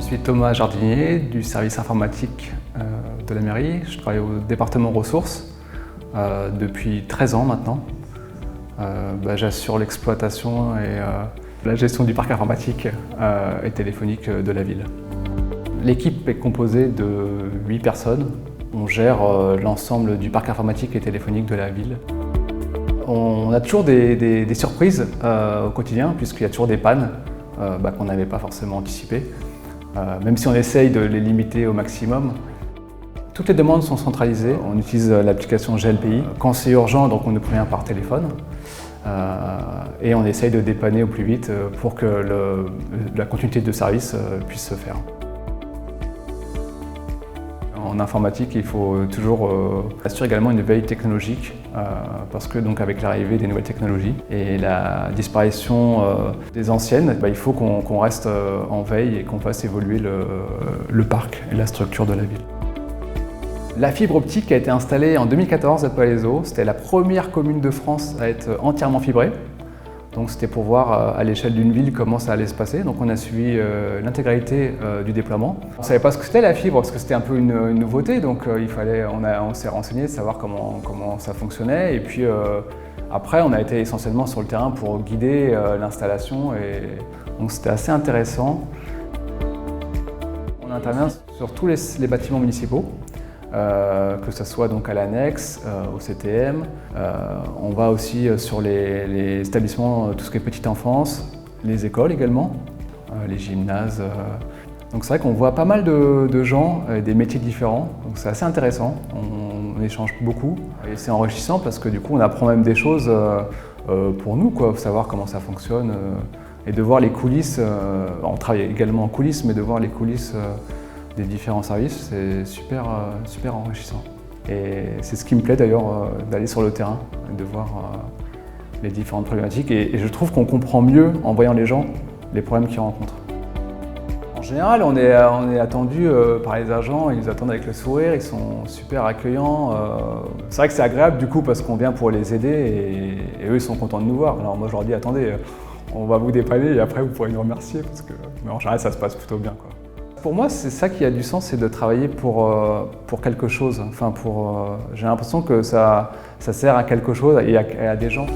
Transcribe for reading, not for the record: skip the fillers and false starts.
suis Thomas Jardinier du service informatique de la mairie. Je travaille au département ressources depuis 13 ans maintenant. J'assure l'exploitation et la gestion du parc informatique et téléphonique de la ville. L'équipe est composée de 8 personnes. On gère l'ensemble du parc informatique et téléphonique de la ville. On a toujours des surprises au quotidien puisqu'il y a toujours des pannes qu'on n'avait pas forcément anticipées, même si on essaye de les limiter au maximum. Toutes les demandes sont centralisées, on utilise l'application GLPI. Quand c'est urgent, donc on nous prévient par téléphone et on essaye de dépanner au plus vite pour que la continuité de service puisse se faire. En informatique, il faut toujours assurer également une veille technologique parce que donc avec l'arrivée des nouvelles technologies et la disparition des anciennes, il faut qu'on reste en veille et qu'on fasse évoluer le parc et la structure de la ville. La fibre optique a été installée en 2014 à Palaiseau. C'était la première commune de France à être entièrement fibrée. Donc c'était pour voir à l'échelle d'une ville comment ça allait se passer. Donc on a suivi l'intégralité du déploiement. On ne savait pas ce que c'était la fibre parce que c'était un peu une nouveauté. Donc on s'est renseigné de savoir comment ça fonctionnait. Et puis après on a été essentiellement sur le terrain pour guider l'installation. Donc c'était assez intéressant. On intervient sur tous les bâtiments municipaux. Que ce soit donc à l'annexe, au CTM. On va aussi sur les établissements, tout ce qui est petite enfance, les écoles également, les gymnases. Donc c'est vrai qu'on voit pas mal de gens, des métiers différents, donc c'est assez intéressant, on échange beaucoup et c'est enrichissant parce que du coup on apprend même des choses pour nous, savoir comment ça fonctionne et de voir les coulisses, on travaille également en coulisses, mais de voir les coulisses des différents services, c'est super enrichissant. Et c'est ce qui me plaît d'ailleurs d'aller sur le terrain, de voir les différentes problématiques. Et je trouve qu'on comprend mieux en voyant les gens, les problèmes qu'ils rencontrent. En général, on est attendu par les agents, ils nous attendent avec le sourire, ils sont super accueillants. C'est vrai que c'est agréable du coup parce qu'on vient pour les aider et eux ils sont contents de nous voir. Alors moi je leur dis attendez, on va vous dépanner et après vous pourrez nous remercier mais en général ça se passe plutôt bien. Pour moi, c'est ça qui a du sens, c'est de travailler pour quelque chose. J'ai l'impression que ça sert à quelque chose et à des gens.